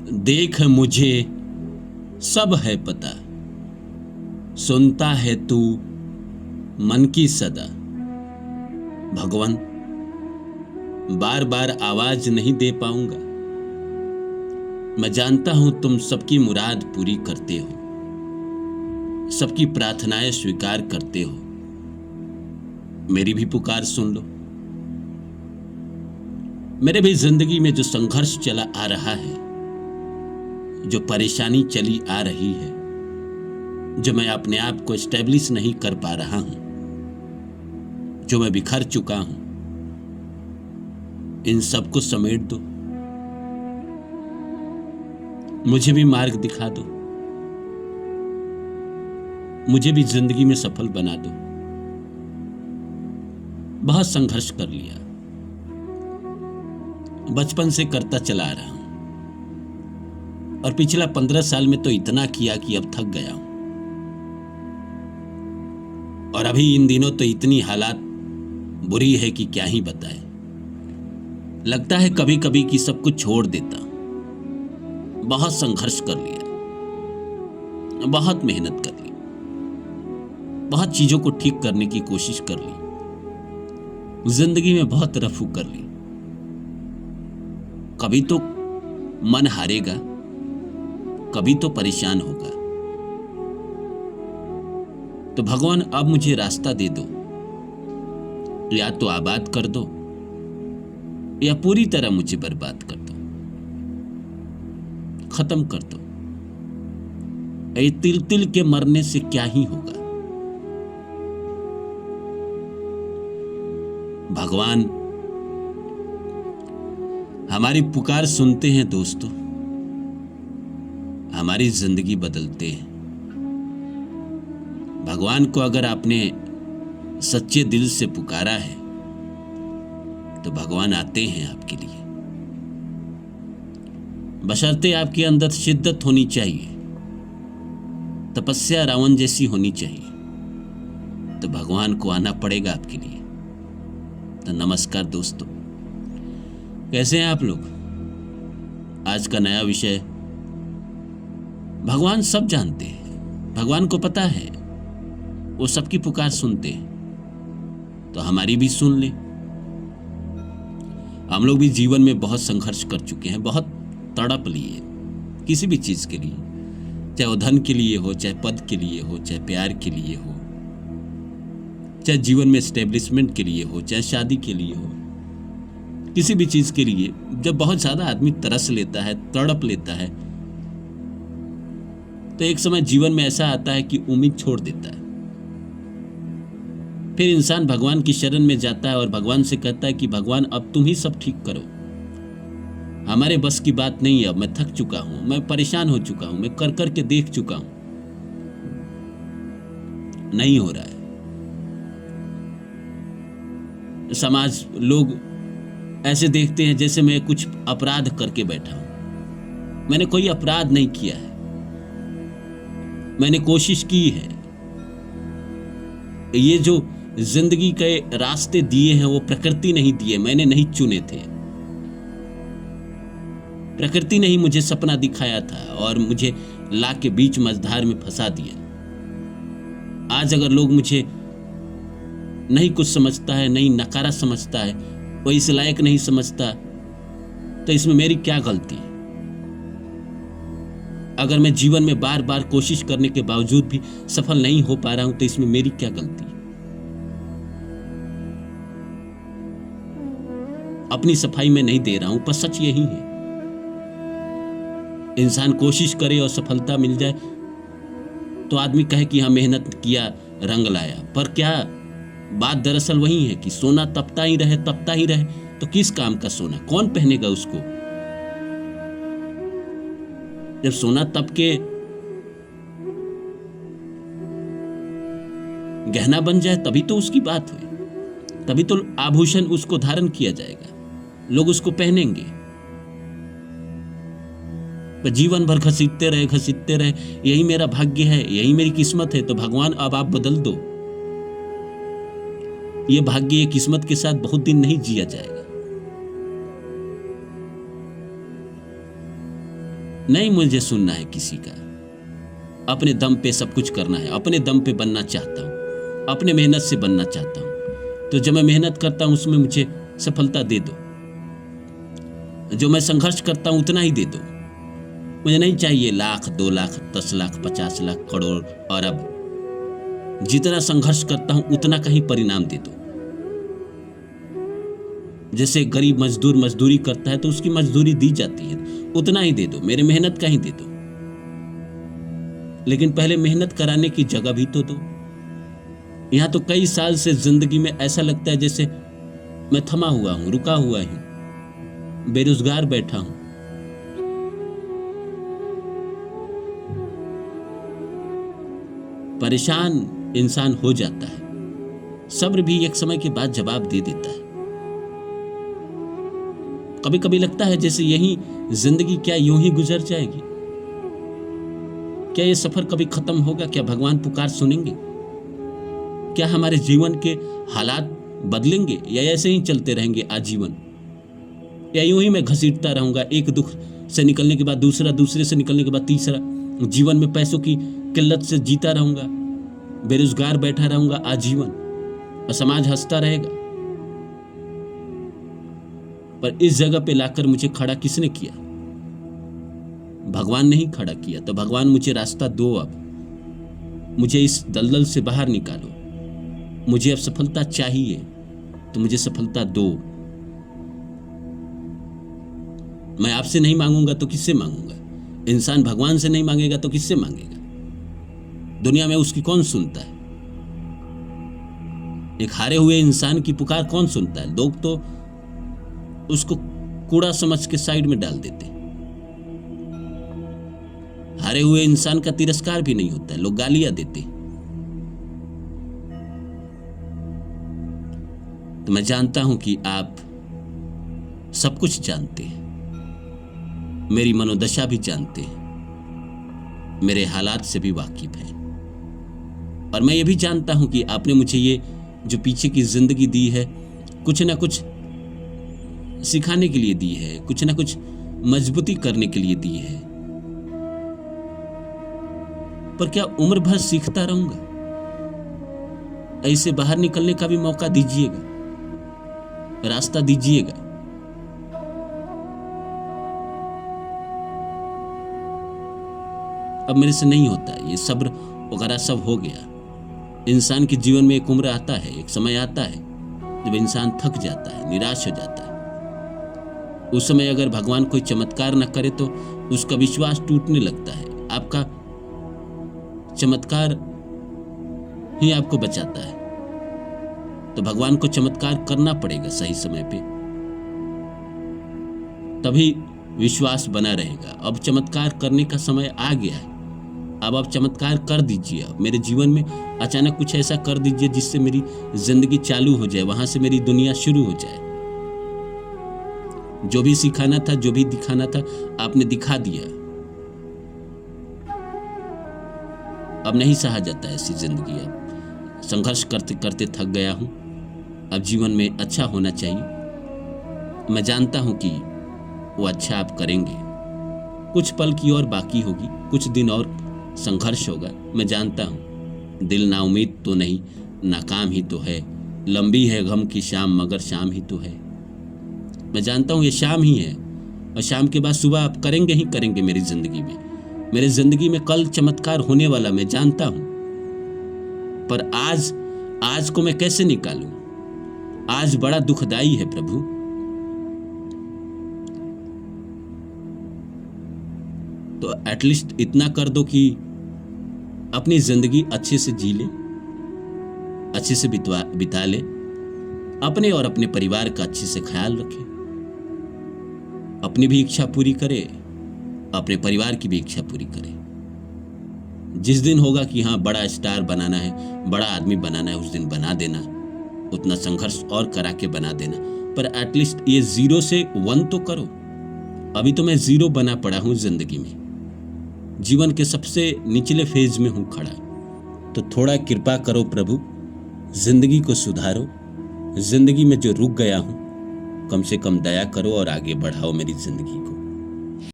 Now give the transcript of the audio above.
देख मुझे सब है पता, सुनता है तू मन की सदा। भगवान, बार बार आवाज नहीं दे पाऊंगा। मैं जानता हूं तुम सबकी मुराद पूरी करते हो, सबकी प्रार्थनाएं स्वीकार करते हो। मेरी भी पुकार सुन लो। मेरे भी जिंदगी में जो संघर्ष चला आ रहा है, जो परेशानी चली आ रही है, जो मैं अपने आप को एस्टेब्लिश नहीं कर पा रहा हूं, जो मैं बिखर चुका हूं, इन सबको समेट दो। मुझे भी मार्ग दिखा दो, मुझे भी जिंदगी में सफल बना दो। बहुत संघर्ष कर लिया, बचपन से करता चला आ रहा हूं, और पिछला 15 साल में तो इतना किया कि अब थक गया हूं। और अभी इन दिनों तो इतनी हालात बुरी है कि क्या ही बताए। लगता है कभी कभी कि सब कुछ छोड़ देता। बहुत संघर्ष कर लिया, बहुत मेहनत कर ली, बहुत चीजों को ठीक करने की कोशिश कर ली, जिंदगी में बहुत रफू कर ली। कभी तो मन हारेगा, कभी तो परेशान होगा। तो भगवान अब मुझे रास्ता दे दो, या तो आबाद कर दो या पूरी तरह मुझे बर्बाद कर दो, खत्म कर दो। ये तिल तिल के मरने से क्या ही होगा। भगवान हमारी पुकार सुनते हैं दोस्तों, हमारी जिंदगी बदलते हैं। भगवान को अगर आपने सच्चे दिल से पुकारा है तो भगवान आते हैं आपके लिए, बशर्ते आपके अंदर शिद्दत होनी चाहिए, तपस्या रावण जैसी होनी चाहिए, तो भगवान को आना पड़ेगा आपके लिए। तो नमस्कार दोस्तों, कैसे हैं आप लोग? आज का नया विषय, भगवान सब जानते हैं, भगवान को पता है, वो सबकी पुकार सुनते हैं, तो हमारी भी सुन ले। हम लोग भी जीवन में बहुत संघर्ष कर चुके हैं, बहुत तड़प लिए किसी भी चीज के लिए, चाहे वो धन के लिए हो, चाहे पद के लिए हो, चाहे प्यार के लिए हो, चाहे जीवन में एस्टेब्लिशमेंट के लिए हो, चाहे शादी के लिए हो, किसी भी चीज के लिए। जब बहुत ज्यादा आदमी तरस लेता है, तड़प लेता है, तो एक समय जीवन में ऐसा आता है कि उम्मीद छोड़ देता है। फिर इंसान भगवान की शरण में जाता है और भगवान से कहता है कि भगवान अब तुम ही सब ठीक करो, हमारे बस की बात नहीं है, अब मैं थक चुका हूं, मैं परेशान हो चुका हूं, मैं कर कर के देख चुका हूं, नहीं हो रहा है। समाज, लोग ऐसे देखते हैं जैसे मैं कुछ अपराध करके बैठा हूं। मैंने कोई अपराध नहीं किया है, मैंने कोशिश की है। ये जो जिंदगी के रास्ते दिए हैं वो प्रकृति नहीं दिए, मैंने नहीं चुने थे। प्रकृति ने ही मुझे सपना दिखाया था और मुझे ला के बीच मझधार में फंसा दिया। आज अगर लोग मुझे नहीं कुछ समझता है, नहीं नकारा समझता है, वो इस लायक नहीं समझता, तो इसमें मेरी क्या गलती? अगर मैं जीवन में बार बार कोशिश करने के बावजूद भी सफल नहीं हो पा रहा हूं, तो इसमें मेरी क्या गलती? अपनी सफाई में नहीं दे रहा हूं, पर सच यही है। इंसान कोशिश करे और सफलता मिल जाए तो आदमी कहे कि हाँ मेहनत किया, रंग लाया। पर क्या बात दरअसल वही है कि सोना तपता ही रहे, तपता ही रहे, तो किस काम का सोना? कौन पहनेगा उसको? जब सोना तप के गहना बन जाए तभी तो उसकी बात हुई, तभी तो आभूषण उसको धारण किया जाएगा, लोग उसको पहनेंगे। पर जीवन भर घसीटते रहे, यही मेरा भाग्य है, यही मेरी किस्मत है, तो भगवान अब आप बदल दो। ये भाग्य, ये किस्मत के साथ बहुत दिन नहीं जिया जाएगा। नहीं मुझे सुनना है किसी का। अपने दम पे सब कुछ करना है, अपने दम पे बनना चाहता हूँ, अपने मेहनत से बनना चाहता हूँ। तो जब मैं मेहनत करता हूँ उसमें मुझे सफलता दे दो, जो मैं संघर्ष करता हूँ उतना ही दे दो। मुझे नहीं चाहिए लाख, 2 लाख, 10 लाख, 50 लाख, करोड़, अरब। जितना संघर्ष करता हूं उतना का ही परिणाम दे दो। जैसे गरीब मजदूर मजदूरी करता है तो उसकी मजदूरी दी जाती है, उतना ही दे दो, मेरे मेहनत का ही दे दो। लेकिन पहले मेहनत कराने की जगह भी तो दो। यहां तो कई साल से जिंदगी में ऐसा लगता है जैसे मैं थमा हुआ हूं, रुका हुआ हूं, बेरोजगार बैठा हूं। परेशान इंसान हो जाता है। सब्र भी एक समय के बाद जवाब दे देता है। कभी कभी लगता है जैसे यही जिंदगी क्या यूं ही गुजर जाएगी? क्या ये सफर कभी खत्म होगा? क्या भगवान पुकार सुनेंगे? क्या हमारे जीवन के हालात बदलेंगे या ऐसे ही चलते रहेंगे आजीवन? या यूं ही मैं घसीटता रहूंगा, एक दुख से निकलने के बाद दूसरा, दूसरे से निकलने के बाद तीसरा, जीवन में पैसों की किल्लत से जीता रहूंगा, बेरोजगार बैठा रहूंगा आजीवन और समाज हंसता रहेगा? पर इस जगह पे लाकर मुझे खड़ा किसने किया? भगवान ने ही खड़ा किया। तो भगवान मुझे रास्ता दो, अब मुझे इस दलदल से बाहर निकालो। मुझे अब सफलता चाहिए तो मुझे सफलता दो। मैं आपसे नहीं मांगूंगा तो किससे मांगूंगा? इंसान भगवान से नहीं मांगेगा तो किससे मांगेगा? दुनिया में उसकी कौन सुनता है? एक हारे हुए इंसान की पुकार कौन सुनता है? लोग तो उसको कूड़ा समझ के साइड में डाल देते। हारे हुए इंसान का तिरस्कार भी नहीं होता है, लोग गालियां देते। तो मैं जानता हूं कि आप सब कुछ जानते हैं, मेरी मनोदशा भी जानते हैं, मेरे हालात से भी वाकिफ हैं। और मैं ये भी जानता हूं कि आपने मुझे ये जो पीछे की जिंदगी दी है कुछ ना कुछ सिखाने के लिए दी है, कुछ ना कुछ मजबूती करने के लिए दी है। पर क्या उम्र भर सीखता रहूंगा? ऐसे बाहर निकलने का भी मौका दीजिएगा, रास्ता दीजिएगा। अब मेरे से नहीं होता, ये सब्र वगैरह सब हो गया। इंसान के जीवन में एक उम्र आता है, एक समय आता है जब इंसान थक जाता है, निराश हो जाता है। उस समय अगर भगवान कोई चमत्कार न करे तो उसका विश्वास टूटने लगता है। आपका चमत्कार ही आपको बचाता है। तो भगवान को चमत्कार करना पड़ेगा सही समय पे, तभी विश्वास बना रहेगा। अब चमत्कार करने का समय आ गया है। अब आप चमत्कार कर दीजिए। अब मेरे जीवन में अचानक कुछ ऐसा कर दीजिए जिससे मेरी जिंदगी चालू हो जाए, वहां से मेरी दुनिया शुरू हो जाए। जो भी सिखाना था, जो भी दिखाना था, आपने दिखा दिया। अब नहीं सहा जाता ऐसी जिंदगी। अब संघर्ष करते करते थक गया हूं। अब जीवन में अच्छा होना चाहिए। मैं जानता हूं कि वो अच्छा आप करेंगे। कुछ पल की और बाकी होगी, कुछ दिन और संघर्ष होगा। मैं जानता हूं दिल ना उम्मीद तो नहीं, नाकाम ही तो है। लंबी है गम की शाम मगर शाम ही तो है। मैं जानता हूं ये शाम ही है और शाम के बाद सुबह आप करेंगे ही करेंगे मेरी जिंदगी में। मेरे जिंदगी में कल चमत्कार होने वाला मैं जानता हूं। पर आज को मैं कैसे निकालूं? आज बड़ा दुखदाई है प्रभु। तो एटलीस्ट इतना कर दो कि अपनी जिंदगी अच्छे से जी ले, अच्छे से बिता ले, अपने और अपने परिवार का अच्छे से ख्याल रखे, अपनी भी इच्छा पूरी करे, अपने परिवार की भी इच्छा पूरी करे। जिस दिन होगा कि हाँ बड़ा स्टार बनाना है, बड़ा आदमी बनाना है, उस दिन बना देना। उतना संघर्ष और करा के बना देना। पर एटलीस्ट ये 0 से 1 तो करो। अभी तो मैं 0 बना पड़ा हूं जिंदगी में, जीवन के सबसे निचले फेज में हूं खड़ा। तो थोड़ा कृपा करो प्रभु, जिंदगी को सुधारो। जिंदगी में जो रुक गया हूं कम से कम दया करो और आगे बढ़ाओ मेरी जिंदगी को।